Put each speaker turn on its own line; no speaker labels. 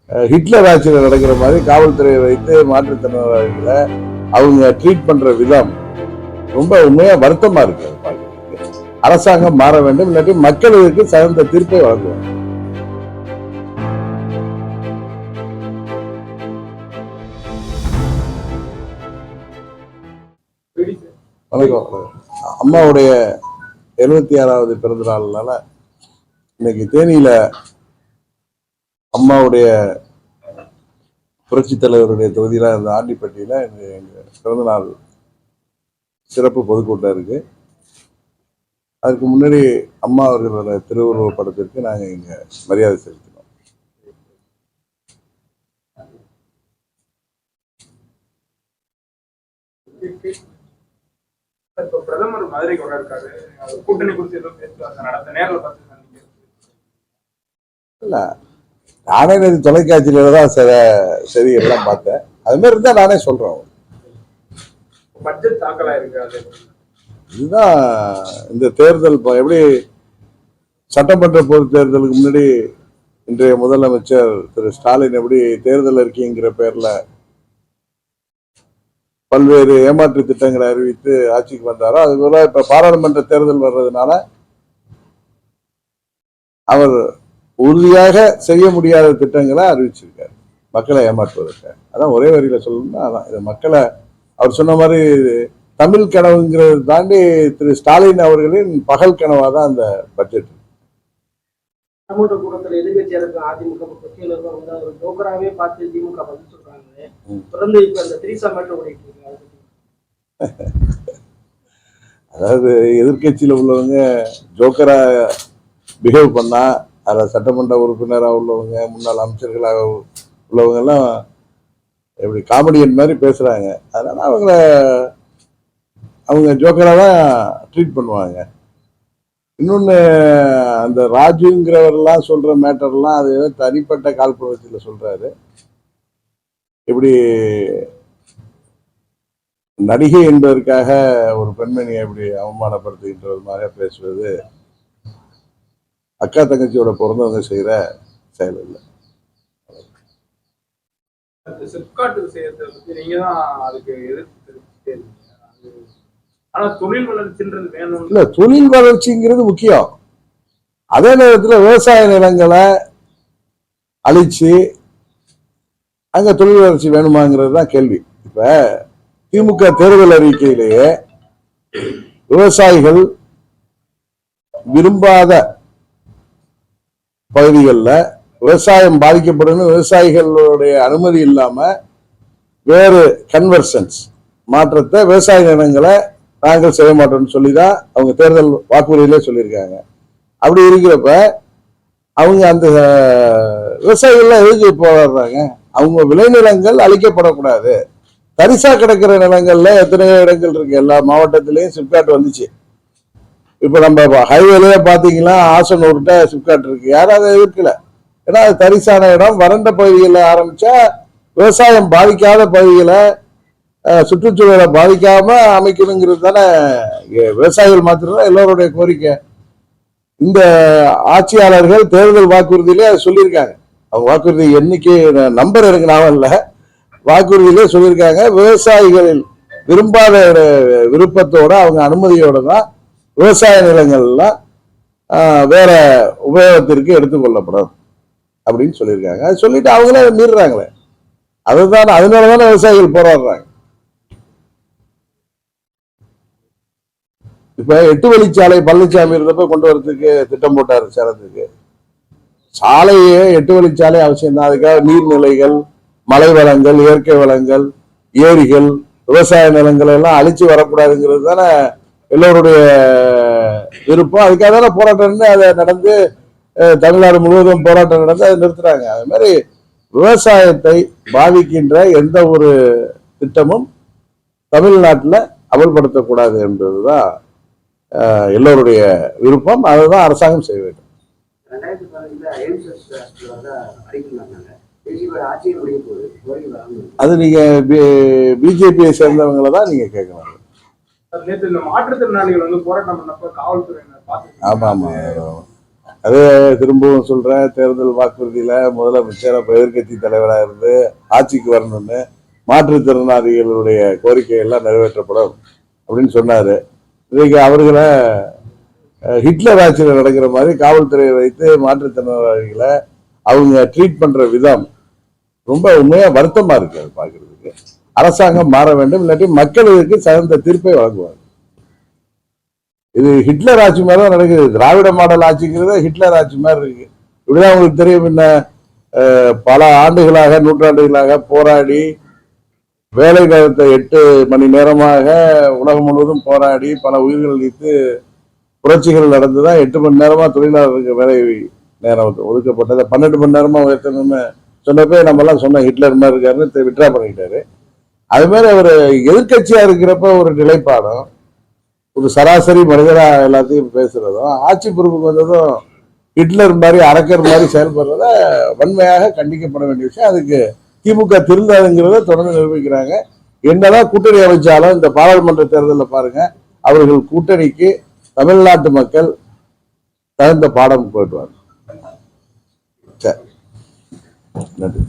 Hitler ஆட்சியில் நடக்கிற மாதிரி காவல்துறையை வைத்து மாற்றுத்திறனாளிகளை அவங்க ட்ரீட் பண்ற விதம் ரொம்ப உண்மையா வருத்தமா இருக்கு. அரசாங்கம் மாற வேண்டும், இல்லாட்டி மக்களுக்கு தகுந்த தீர்ப்பை வழங்குவாங்க. வணக்கம். அம்மாவுடைய 76வது பிறந்த நாள்னால இன்னைக்கு தேனியில அம்மாவுடைய புரட்சி தலைவருடைய தொகுதியில அந்த ஆண்டிப்பட்டியில எங்க பிறந்த நாள் சிறப்பு பொதுக்கூட்டம் இருக்கு. அதுக்கு முன்னாடி அம்மா அவர்களோட திருவுருவ படத்திற்கு நாங்க இங்க மரியாதை செலுத்தினோம்.
பிரதமர் மதுரைக்கு இருக்காரு, கூட்டணி குறித்து ஏதோ பேசுவாங்க, நேரில் பார்த்து
இல்ல, நானே தொலைக்காட்சியில தான் சரி எல்லாம் பார்த்தேன். அது மாதிரி இருந்தா நானே சொல்றேன்.
பட்ஜெட் தாக்கலா இருக்கு.
இதுதான் இந்த தேர்தல் எப்படி சட்டமன்ற பொது தேர்தலுக்கு முன்னாடி இன்றைய முதலமைச்சர் திரு ஸ்டாலின் எப்படி தேர்தல் அறிக்கைங்கிற பேர்ல பல்வேறு ஏமாற்று திட்டங்களை அறிவித்து ஆட்சிக்கு வந்தாரோ, அதுபோல இப்ப பாராளுமன்ற தேர்தல் வர்றதுனால அவர் உறுதியாக செய்ய முடியாத திட்டங்களை அறிவிச்சிருக்காரு மக்களை ஏமாற்றுவதற்கு. அதான் ஒரே வரியில சொல்லணும்னா அதான் இது மக்களை அவர் சொன்ன மாதிரி தமிழ் கனவுங்கிறத தாண்டி திரு ஸ்டாலின் அவர்களின் பகல் கனவா தான் அந்த பட்ஜெட்.
சட்டமன்ற கூட்டத்தில் எதிர்கட்சியாக அதிமுக கட்சியினரும் வந்து ஒரு ஜோக்கராகவே பார்த்து திமுக பதில் சொல்றாங்க. தொடர்ந்து இப்ப அந்த திரிசா மேட்டர் ஓடிட்டு இருக்கு.
அதாவது எதிர்கட்சியில உள்ளவங்க ஜோக்கரா பிஹேவ் பண்ணா அதில் சட்டமன்ற உறுப்பினராக உள்ளவங்க, முன்னாள் அமைச்சர்களாக உள்ளவங்க எல்லாம் எப்படி காமெடியன் மாதிரி பேசுறாங்க. அதனால அவங்க ஜோக்கராக தான் ட்ரீட் பண்ணுவாங்க. இன்னொன்று, அந்த ராஜுங்கிறவரெல்லாம் சொல்ற மேட்டர்லாம் அது தனிப்பட்ட காழ்ப்புணர்ச்சியில் சொல்றாரு. இப்படி நடிகை என்பதற்காக ஒரு பெண்மணியை இப்படி அவமானப்படுத்துகின்றது மாதிரி பேசுவது அக்கா தங்கச்சியோட பிறந்தவங்க செய்யற செயல் இல்லை. இல்ல, தொழில் வளர்ச்சிங்கிறது முக்கியம். அதே நேரத்தில் விவசாய நிலங்களை அழிச்சு அங்க தொழில் வளர்ச்சி வேணுமாங்கிறது தான் கேள்வி. இப்ப திமுக தேர்தல் அறிக்கையிலேயே விவசாயிகள் விரும்பாத பகுதிகளில் விவசாயம் பாதிக்கப்படும், விவசாயிகளுடைய அனுமதி இல்லாம வேறு கன்வர்ஷன்ஸ் மாற்றத்தை விவசாய நிலங்களை நாங்கள் செய்ய மாட்டோம்னு சொல்லிதான் அவங்க தேர்தல் வாக்குறுதியிலே சொல்லியிருக்காங்க. அப்படி இருக்கிறப்ப அவங்க அந்த விவசாயிகள்லாம் எதுக்கு போராடுறாங்க? அவங்க விளைநிலங்கள் அழிக்கப்படக்கூடாது. தரிசா கிடக்கிற நிலங்கள்ல எத்தனையோ இடங்கள் இருக்கு, எல்லா மாவட்டத்திலையும் சிப்காட் வந்துச்சு. இப்ப நம்ம ஹைவேலயே பாத்தீங்கன்னா ஆசனூர்கிட்ட சிப்காட் இருக்கு, யாரும் அதை எதிர்க்கல. ஏன்னா அது தரிசான இடம். வறண்ட பகுதிகளில் ஆரம்பிச்சா விவசாயம் பாதிக்காத பகுதிகளை சுற்றுச்சூழலை பாதிக்காம அமைக்கணுங்கிறது தானே விவசாயிகள் மாத்திரம் எல்லோருடைய கோரிக்கை. இந்த ஆட்சியாளர்கள் தேர்தல் வாக்குறுதியிலே சொல்லியிருக்காங்க. அவங்க வாக்குறுதி எண்ணிக்கை நம்பர் எனக்கு ஞாபகம் இல்லை, வாக்குறுதியிலே சொல்லியிருக்காங்க விவசாயிகளில் விரும்பாத விருப்பத்தோட அவங்க அனுமதியோட தான் விவசாய நிலங்கள்லாம் வேற உபயோகத்திற்கு எடுத்துக்கொள்ளப்படும் அப்படின்னு சொல்லியிருக்காங்க. அது சொல்லிட்டு அவங்களே மீறுறாங்களே, அதுதான் அதனாலதானே விவசாயிகள் போராடுறாங்க. இப்ப 8 வழிச்சாலை பழனிசாமி இருந்தப்ப கொண்டு வரதுக்கு திட்டம் போட்டாரு சேலத்துக்கு. சாலையே 8 வழிச்சாலை அவசியம் தான். அதுக்காக நீர்நிலைகள், மலை வளங்கள், இயற்கை வளங்கள், ஏரிகள், விவசாய நிலங்கள் எல்லாம் அழிச்சு வரக்கூடாதுங்கிறது தானே எல்லோருடைய விருப்பம். அதுக்காக தானே போராட்டம் அதை நடந்து தமிழ்நாடு முழுவதும் போராட்டம் நடந்து அதை நிறுத்துறாங்க. அது மாதிரி விவசாயத்தை பாதிக்கின்ற எந்த ஒரு திட்டமும் தமிழ்நாட்டில் அமல்படுத்தக்கூடாது என்பதுதான் எல்லோருடைய விருப்பம். அதுதான் அரசாங்கம் செய்ய வேண்டும். அது நீங்க பிஜேபியை சேர்ந்தவங்களை தான் நீங்க கேட்கணும்.
மாற்றுத்திறனாளிகள் வந்து போராட்டம் பண்ணப்ப காவல்துறையினர்
ஆமா ஆமா அதே திரும்பவும் சொல்றேன், தேர்தல் வாக்குறுதியில முதலமைச்சர் அப்ப எதிர்கட்சி தலைவராக இருந்து ஆட்சிக்கு வரணும்னு மாற்றுத்திறனாளிகளுடைய கோரிக்கை எல்லாம் நிறைவேற்றப்படும் அப்படின்னு சொன்னாரு. இன்னைக்கு அவர்களை ஹிட்லர் ஆட்சியில் நடக்கிற மாதிரி காவல்துறையை வைத்து மாற்றுத்திறனாளிகளை அவங்க ட்ரீட் பண்ற விதம் ரொம்ப உண்மையா வருத்தமா இருக்கு. அது பாக்குறதுக்கு அரசாங்கம் மாற வேண்டும், இல்லாட்டி மக்களுக்கு தகுந்த தீர்ப்பை வழங்குவாங்க. இது ஹிட்லர் ஆட்சி மாதிரி தான் நடக்குது. திராவிட மாடல் ஆட்சிங்கிறது ஹிட்லர் ஆட்சி மாதிரி இருக்கு. இப்படிதான் உங்களுக்கு தெரியும். என்ன பல ஆண்டுகளாக நூற்றாண்டுகளாக போராடி வேலை நேரத்தை 8 மணி நேரமாக உலகம் முழுவதும் போராடி பல உயிர்கள் நீத்து புரட்சிகள் நடந்துதான் 8 மணி நேரமா தொழிலாளருக்கு வேலை நேரம் ஒதுக்கப்பட்டதை 12 மணி நேரமா உயர்த்தணும்னு சொன்னப்ப நம்ம எல்லாம் சொன்ன ஹிட்லர் மாதிரி இருக்காருன்னு விட்ரா பண்ணிக்கிட்டாரு. அது மாதிரி அவர் எதிர்கட்சியா இருக்கிறப்ப ஒரு நிலைப்பாடும், ஒரு சராசரி மனிதரா எல்லாத்தையும் பேசுறதும், ஆட்சி பொறுப்புக்கு வந்ததும் ஹிட்லர் மாதிரி அரக்கர் மாதிரி செயல்படுறத வன்மையாக கண்டிக்கப்பட வேண்டிய விஷயம். அதுக்கு திமுக திருந்தாதுங்கிறத தொடர்ந்து நிரூபிக்கிறாங்க. என்னதான் கூட்டணி அமைச்சாலும் இந்த பாராளுமன்ற தேர்தலில் பாருங்க, அவர்கள் கூட்டணிக்கு தமிழ்நாட்டு மக்கள் தகுந்த பாடம் போயிடுவாங்க. சரி, நன்றி.